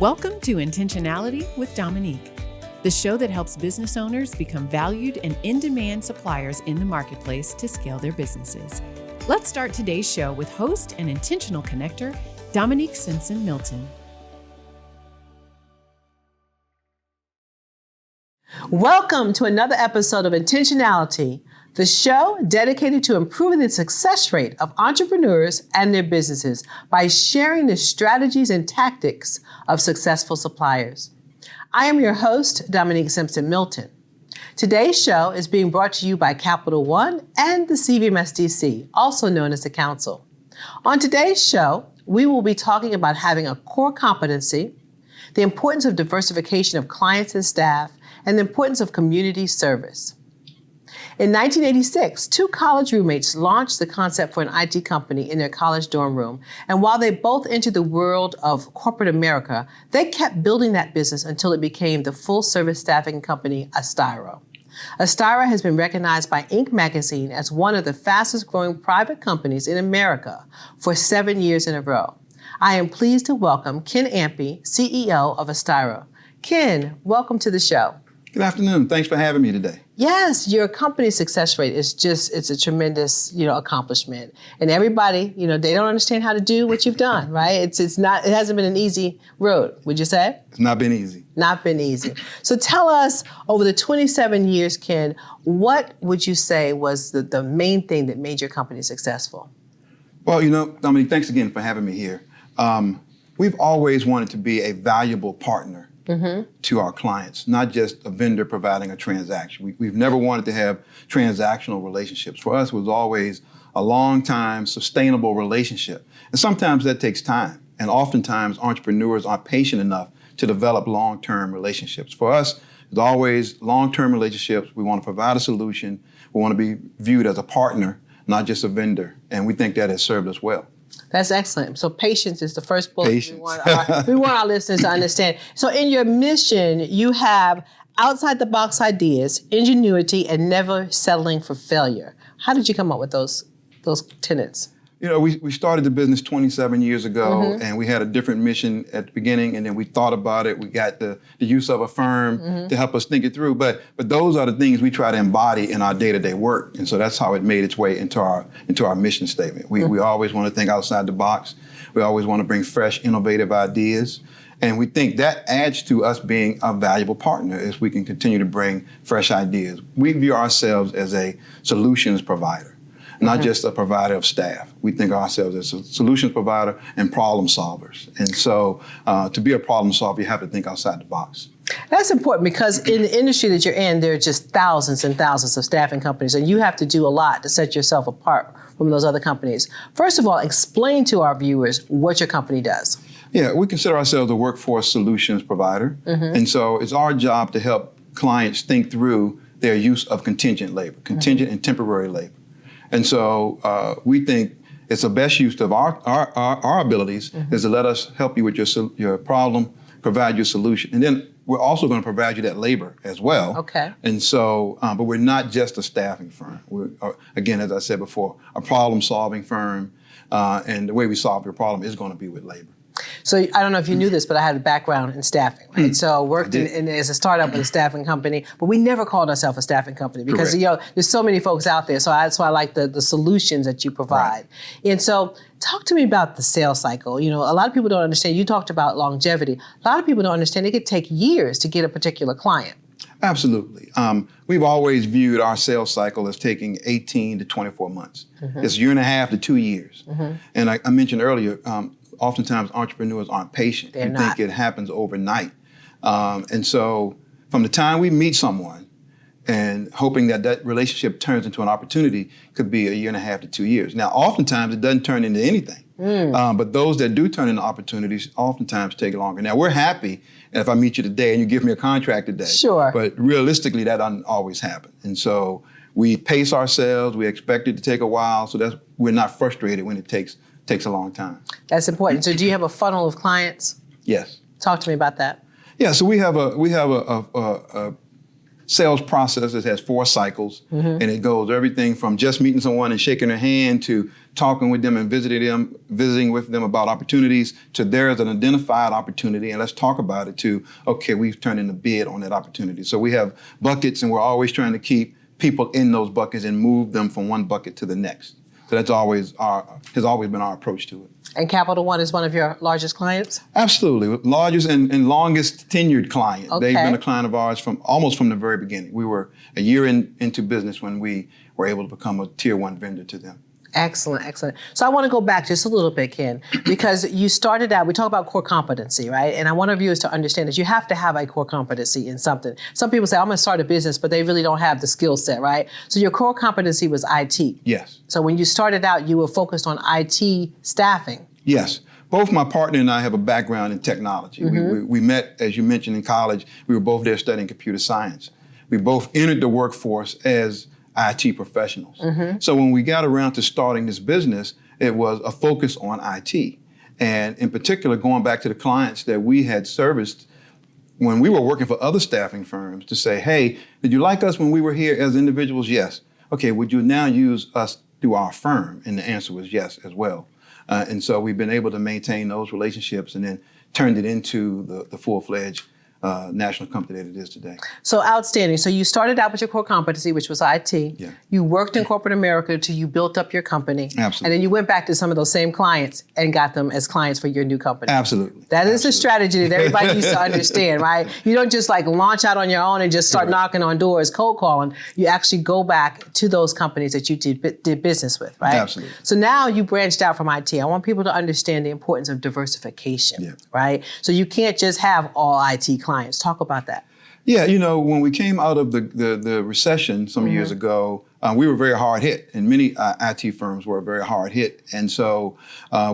Welcome to Intentionality with Dominique, the show that helps business owners become valued and in-demand suppliers in the marketplace to scale their businesses. Let's start today's show with host and intentional connector, Dominique Simpson-Milton. Welcome to another episode of Intentionality, the show dedicated to improving the success rate of entrepreneurs and their businesses by sharing the strategies and tactics of successful suppliers. I am your host, Dominique Simpson-Milton. Today's show is being brought to you by Capital One and the CVMSDC, also known as the Council. On today's show, we will be talking about having a core competency, the importance of diversification of clients and staff, and the importance of community service. In 1986, two college roommates launched the concept for an IT company in their college dorm room. And while they both entered the world of corporate America, they kept building that business until it became the full-service staffing company, Astyra. Astyra has been recognized by Inc. magazine as one of the fastest-growing private companies in America for 7 years in a row. I am pleased to welcome Ken Ampy, CEO of Astyra. Ken, welcome to the show. Good afternoon. Thanks for having me today. Yes, your company's success rate is it's a tremendous, accomplishment. And everybody, they don't understand how to do what you've done, right? It hasn't been an easy road, would you say? It's not been easy. Not been easy. So tell us, over the 27 years, Ken, what would you say was the main thing that made your company successful? Well, Dominique, thanks again for having me here. We've always wanted to be a valuable partner to our clients, not just a vendor providing a transaction. We've never wanted to have transactional relationships. For us, it was always a long-time, sustainable relationship. And sometimes that takes time. And oftentimes, entrepreneurs aren't patient enough to develop long-term relationships. For us, it's always long-term relationships. We want to provide a solution. We want to be viewed as a partner, not just a vendor. And we think that has served us well. That's excellent. So patience is the first bullet we want our listeners to understand. So in your mission, you have outside the box ideas, ingenuity, and never settling for failure. How did you come up with those tenets? We started the business 27 years ago, and we had a different mission at the beginning, and then we thought about it. We got the use of a firm to help us think it through. But those are the things we try to embody in our day-to-day work, and so that's how it made its way into our mission statement. We always want to think outside the box. We always want to bring fresh, innovative ideas, and we think that adds to us being a valuable partner as we can continue to bring fresh ideas. We view ourselves as a solutions provider. Not just a provider of staff. We think of ourselves as a solutions provider and problem solvers. And so to be a problem solver, you have to think outside the box. That's important because in the industry that you're in, there are just thousands and thousands of staffing companies, and you have to do a lot to set yourself apart from those other companies. First of all, explain to our viewers what your company does. Yeah, we consider ourselves a workforce solutions provider. And so it's our job to help clients think through their use of contingent labor, contingent and temporary labor. And so we think it's the best use of our abilities is to let us help you with your problem, provide your solution. And then we're also going to provide you that labor as well. Okay. And so, but we're not just a staffing firm. We're, again, as I said before, a problem-solving firm. And the way we solve your problem is going to be with labor. So I don't know if you knew this, but I had a background in staffing, right? So I worked as a startup with a staffing company, but we never called ourselves a staffing company because there's so many folks out there. So that's why I like the solutions that you provide. Right. And so talk to me about the sales cycle. A lot of people don't understand. You talked about longevity. A lot of people don't understand it could take years to get a particular client. Absolutely. We've always viewed our sales cycle as taking 18 to 24 months. It's a year and a half to 2 years. And I mentioned earlier, oftentimes entrepreneurs aren't patient and think it happens overnight. And so from the time we meet someone and hoping that relationship turns into an opportunity could be a year and a half to 2 years. Now, oftentimes it doesn't turn into anything. But those that do turn into opportunities oftentimes take longer. Now, we're happy if I meet you today and you give me a contract today. Sure. But realistically, that doesn't always happen. And so we pace ourselves. We expect it to take a while. So we're not frustrated when it takes a long time. That's important. So do you have a funnel of clients? Yes. Talk to me about that. Yeah, so we have a sales process. It has 4 cycles, and it goes everything from just meeting someone and shaking their hand to talking with them and visiting with them about opportunities to there is an identified opportunity and let's talk about it to, okay, we've turned in a bid on that opportunity. So we have buckets and we're always trying to keep people in those buckets and move them from one bucket to the next. So that's has always been our approach to it. And Capital One is one of your largest clients? Absolutely. Largest and longest tenured client. Okay. They've been a client of ours almost from the very beginning. We were a year into business when we were able to become a tier 1 vendor to them. Excellent, excellent. So I want to go back just a little bit, Ken, because you started out, we talk about core competency, right? And I want our viewers to understand that you have to have a core competency in something. Some people say, I'm going to start a business, but they really don't have the skill set, right? So your core competency was IT. Yes. So when you started out, you were focused on IT staffing. Yes. Both my partner and I have a background in technology. We met, as you mentioned, in college. We were both there studying computer science. We both entered the workforce as IT professionals. So when we got around to starting this business, it was a focus on IT. And in particular, going back to the clients that we had serviced when we were working for other staffing firms to say, hey, did you like us when we were here as individuals? Yes. Okay, would you now use us through our firm? And the answer was yes as well. And so we've been able to maintain those relationships and then turned it into the full-fledged national company that it is today. So outstanding. So you started out with your core competency, which was IT. Yeah. You worked in corporate America till you built up your company. Absolutely. And then you went back to some of those same clients and got them as clients for your new company. Absolutely. That is a strategy that everybody needs to understand, right? You don't just like launch out on your own and just start knocking on doors, cold calling. You actually go back to those companies that you did business with, right? Absolutely. So now you branched out from IT. I want people to understand the importance of diversification, right? So you can't just have all IT clients. Talk about that. Yeah, when we came out of the recession some years ago, we were very hard hit, and many IT firms were very hard hit. And so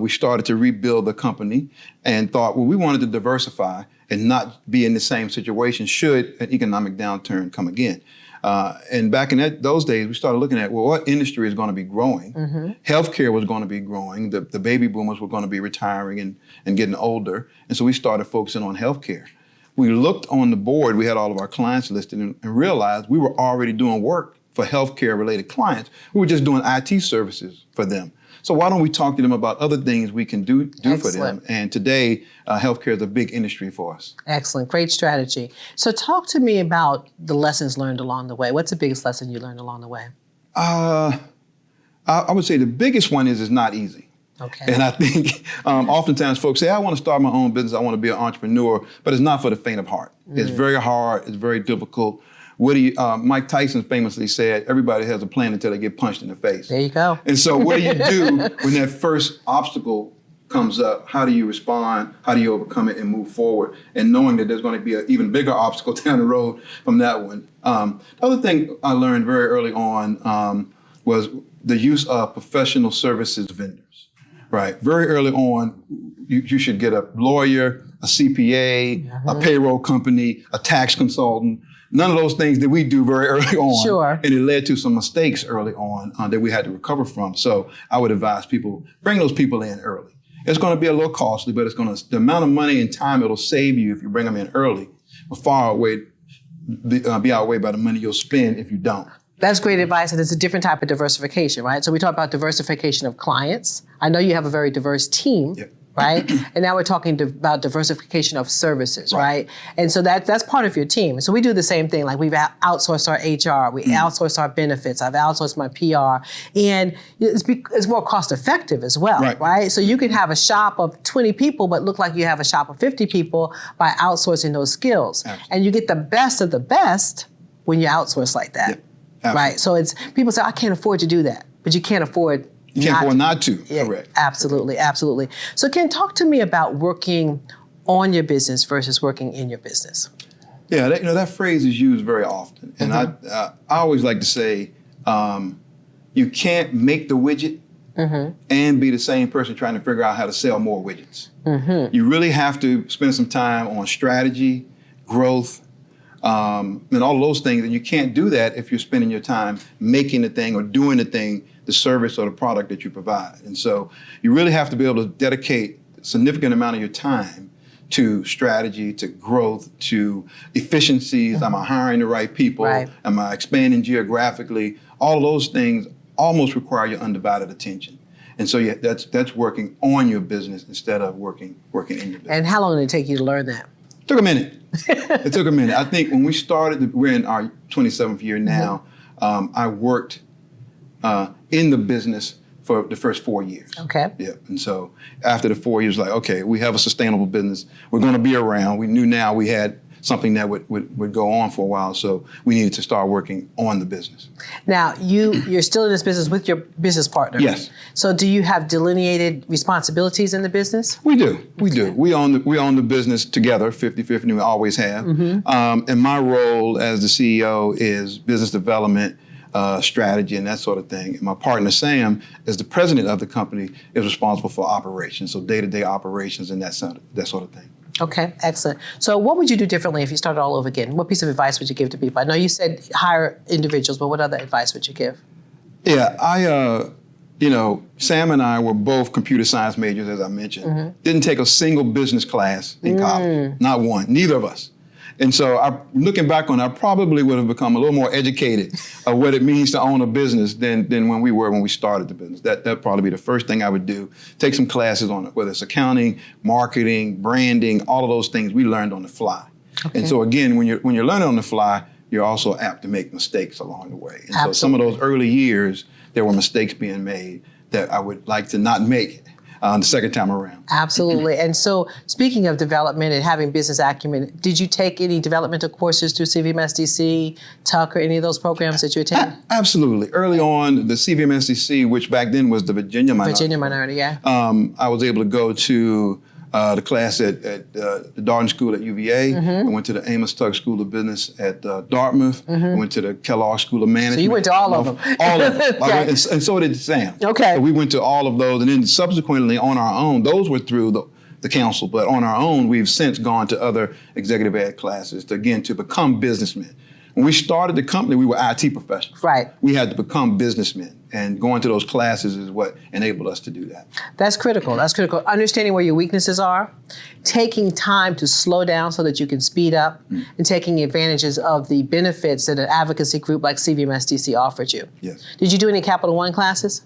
we started to rebuild the company and thought, well, we wanted to diversify and not be in the same situation should an economic downturn come again. And back in those days, we started looking at, well, what industry is going to be growing? Healthcare was going to be growing. The baby boomers were going to be retiring and getting older. And so we started focusing on healthcare. We looked on the board, we had all of our clients listed and realized we were already doing work for healthcare related clients. We were just doing IT services for them. So why don't we talk to them about other things we can do for them? And today, healthcare is a big industry for us. Excellent, great strategy. So talk to me about the lessons learned along the way. What's the biggest lesson you learned along the way? I would say the biggest one is it's not easy. Okay. And I think oftentimes folks say, I want to start my own business, I want to be an entrepreneur, but it's not for the faint of heart. It's very hard, it's very difficult. Mike Tyson famously said, everybody has a plan until they get punched in the face. There you go. And so what do you do when that first obstacle comes up? How do you respond? How do you overcome it and move forward? And knowing that there's going to be an even bigger obstacle down the road from that one. The other thing I learned very early on was the use of professional services vendors. Right. Very early on, you should get a lawyer, a CPA, a payroll company, a tax consultant. None of those things did we do very early on. Sure. And it led to some mistakes early on that we had to recover from. So I would advise people, bring those people in early. It's going to be a little costly, but the amount of money and time it'll save you if you bring them in early will far be outweighed by the money you'll spend if you don't. That's great advice, and it's a different type of diversification, right? So we talk about diversification of clients. I know you have a very diverse team, right? And now we're talking about diversification of services, right? And so that's part of your team. So we do the same thing. Like we've outsourced our HR, we outsourced our benefits, I've outsourced my PR, and it's more cost effective as well, right? So you can have a shop of 20 people, but look like you have a shop of 50 people by outsourcing those skills. Absolutely. And you get the best of the best when you outsource like that. Absolutely. Right. So it's people say, I can't afford to do that, but you can't afford not to. Yeah, correct. Absolutely. Absolutely. So Ken, talk to me about working on your business versus working in your business. Yeah, that phrase is used very often. And I always like to say, you can't make the widget and be the same person trying to figure out how to sell more widgets. You really have to spend some time on strategy, growth, and all of those things, and you can't do that if you're spending your time making the thing or doing the thing, the service or the product that you provide. And so you really have to be able to dedicate a significant amount of your time to strategy, to growth, to efficiencies. Am I hiring the right people? Right. Am I expanding geographically? All of those things almost require your undivided attention. And so that's working on your business instead of working in your business. And how long did it take you to learn that? It took a minute. It took a minute. I think when we started, we're in our 27th year now. I worked in the business for the first 4 years. Okay. Yeah. And so after the 4 years, like, okay, we have a sustainable business. We're going to be around. We knew now we had something that would go on for a while. So we needed to start working on the business. Now, you're still in this business with your business partner. Yes. So do you have delineated responsibilities in the business? We do. We do. We own the business together, 50-50, and we always have. And my role as the CEO is business development, strategy, and that sort of thing. And my partner, Sam, as the president of the company, is responsible for operations, so day-to-day operations and that sort of thing. Okay, excellent. So what would you do differently if you started all over again? What piece of advice would you give to people? I know you said hire individuals, but what other advice would you give? Yeah, Sam and I were both computer science majors, as I mentioned. Didn't take a single business class in college, not one, neither of us. And so looking back on it, I probably would have become a little more educated of what it means to own a business than when we started the business. That'd probably be the first thing I would do. Take some classes on it, whether it's accounting, marketing, branding, all of those things we learned on the fly. Okay. And so again, when you're learning on the fly, you're also apt to make mistakes along the way. And so some of those early years, there were mistakes being made that I would like to not make the second time around. Absolutely. And so speaking of development and having business acumen, did you take any developmental courses through CVMSDC, Tuck, or any of those programs that you attended? Absolutely. Early on, the CVMSDC, which back then was the Virginia Minority. Yeah. I was able to go to the class at the Darden School at UVA. I went to the Amos Tuck School of Business at Dartmouth. I went to the Kellogg School of Management. So you went to all of them. All of them. Okay. And so did Sam. Okay. So we went to all of those. And then subsequently on our own, those were through the council. But on our own, we've since gone to other executive ed classes to become businessmen. When we started the company, we were IT professionals. Right. We had to become businessmen. And going to those classes is what enabled us to do that. That's critical. That's critical. Understanding where your weaknesses are, taking time to slow down so that you can speed up, and taking advantages of the benefits that an advocacy group like CVMSDC offered you. Yes. Did you do any Capital One classes?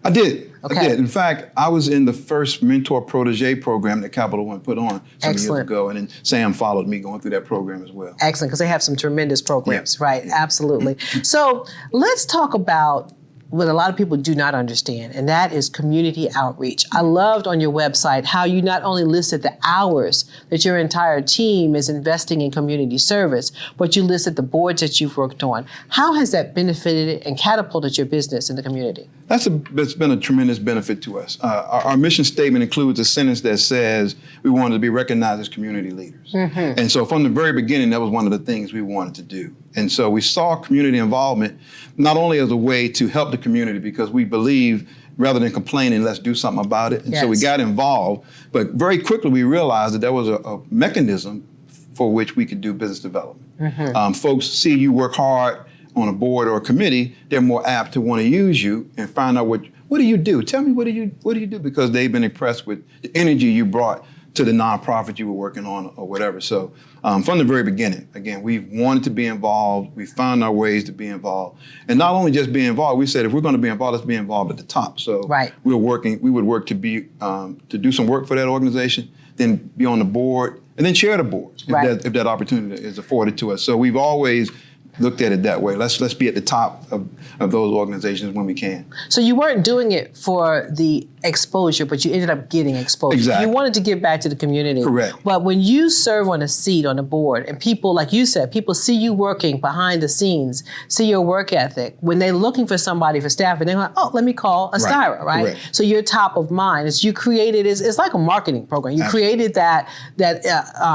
I did. Okay. I did. In fact, I was in the first mentor protege program that Capital One put on some years ago, and then Sam followed me going through that program as well. Excellent, because they have some tremendous programs, Yeah. right? Absolutely. So let's talk about what a lot of people do not understand, and that is community outreach. I loved on your website how you not only listed the hours that your entire team is investing in community service, but you listed the boards that you've worked on. How has that benefited and catapulted your business in the community? That's been a tremendous benefit to us. Our mission statement includes a sentence that says we wanted to be recognized as community leaders. And so from the very beginning, that was one of the things we wanted to do. And so we saw community involvement not only as a way to help the community, because we believe rather than complaining, let's do something about it. And so we got involved, but very quickly we realized that there was a mechanism for which we could do business development. Folks see you work hard on a board or a committee, they're more apt to want to use you and find out what do you do? Tell me, what do you do? Because they've been impressed with the energy you brought to the nonprofit you were working on or whatever. So from the very beginning, again, we've wanted to be involved. We found our ways to be involved. And not only just be involved, we said, if we're going to be involved, let's be involved at the top. So we would work to do some work for that organization, then be on the board, and then chair the board if that opportunity is afforded to us. So we've always looked at it that way. Let's be at the top of those organizations when we can. So you weren't doing it for the exposure, but you ended up getting exposure. Exactly. You wanted to give back to the community. Correct. But when you serve on a seat on the board, and people, like you said, people see you working behind the scenes, see your work ethic, when they're looking for somebody for staffing, they're like, oh, let me call Astyra, right? Correct. So you're top of mind. It's like a marketing program. You created that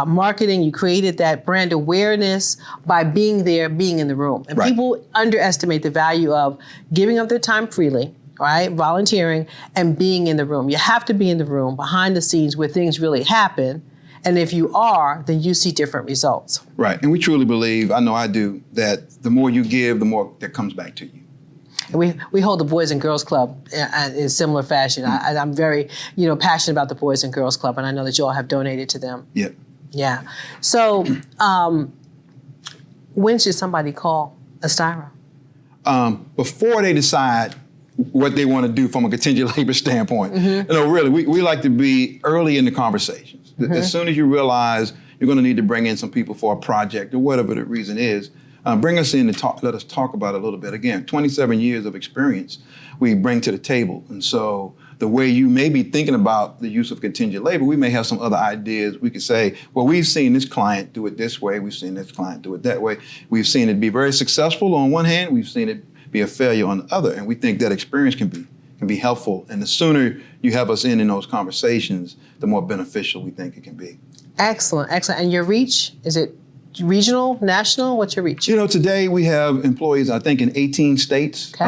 marketing, you created that brand awareness by being there, being in the room. And people underestimate the value of giving up their time freely, right? Volunteering and being in the room. You have to be in the room behind the scenes where things really happen. And if you are, then you see different results. Right. And we truly believe, I know I do, that the more you give, the more that comes back to you. We hold the Boys and Girls Club in similar fashion. I'm very, passionate about the Boys and Girls Club, and I know that you all have donated to them. Yep. Yeah. So, when should somebody call Astyra? Before they decide what they want to do from a contingent labor standpoint. Really, we like to be early in the conversations. As soon as you realize you're going to need to bring in some people for a project or whatever the reason is, bring us in and let us talk about it a little bit. Again, 27 years of experience we bring to the table. And so the way you may be thinking about the use of contingent labor, we may have some other ideas. We could say, well, we've seen this client do it this way. We've seen this client do it that way. We've seen it be very successful on one hand. We've seen it be a failure on the other. And we think that experience can be helpful. And the sooner you have us in those conversations, the more beneficial we think it can be. Excellent, excellent. And your reach, is it regional, national? What's your reach? Today we have employees, I think, in 18 states. Okay.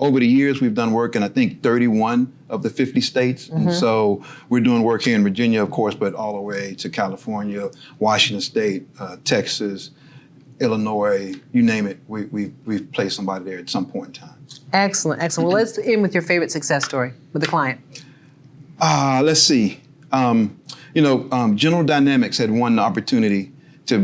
Over the years, we've done work in, I think, 31 of the 50 states. And so we're doing work here in Virginia, of course, but all the way to California, Washington State, Texas, Illinois, you name it, we've placed somebody there at some point in time. Excellent, excellent. Well, let's end with your favorite success story with the client. Let's see. General Dynamics had won the opportunity to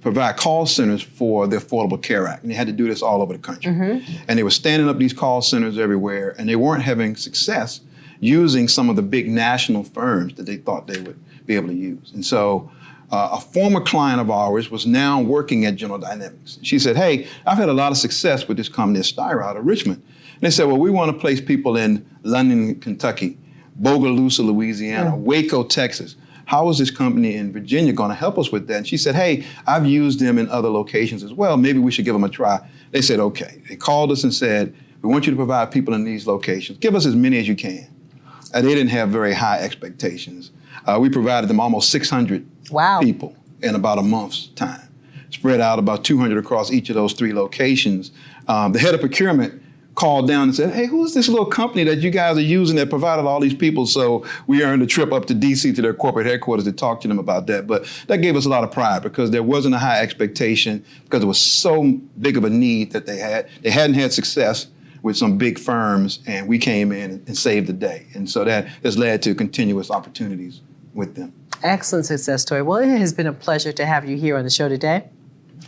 provide call centers for the Affordable Care Act. And they had to do this all over the country. And they were standing up these call centers everywhere, and they weren't having success using some of the big national firms that they thought they would be able to use. And so a former client of ours was now working at General Dynamics. She said, hey, I've had a lot of success with this company, Astyra, out of Richmond. And they said, well, we want to place people in London, Kentucky, Bogalusa, Louisiana, Waco, Texas. How is this company in Virginia going to help us with that? And she said, hey, I've used them in other locations as well. Maybe we should give them a try. They said, okay. They called us and said, we want you to provide people in these locations. Give us as many as you can. They didn't have very high expectations. We provided them almost 600 people in about a month's time, spread out about 200 across each of those 3 locations. The head of procurement called down and said, hey, who's this little company that you guys are using that provided all these people? So we earned a trip up to DC to their corporate headquarters to talk to them about that. But that gave us a lot of pride because there wasn't a high expectation because it was so big of a need that they had. They hadn't had success with some big firms, and we came in and saved the day. And so that has led to continuous opportunities with them. Excellent success story. Well, it has been a pleasure to have you here on the show today.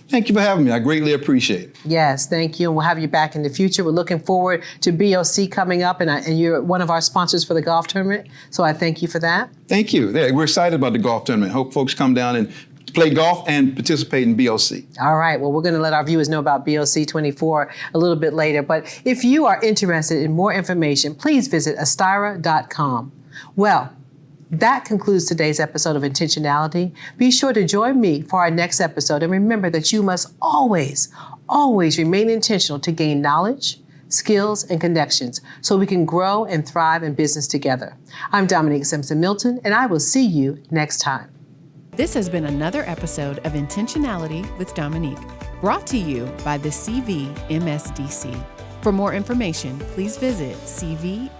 Thank you for having me. I greatly appreciate it. Yes, thank you. And we'll have you back in the future. We're looking forward to BOC coming up, and you're one of our sponsors for the golf tournament. So I thank you for that. Thank you. Yeah, we're excited about the golf tournament. Hope folks come down and play golf and participate in BOC. All right. Well, we're going to let our viewers know about BOC 24 a little bit later. But if you are interested in more information, please visit astyra.com. Well, that concludes today's episode of Intentionality. Be sure to join me for our next episode. And remember that you must always, always remain intentional to gain knowledge, skills, and connections so we can grow and thrive in business together. I'm Dominique Simpson-Milton, and I will see you next time. This has been another episode of Intentionality with Dominique, brought to you by the CVMSDC. For more information, please visit cvmsdc.org.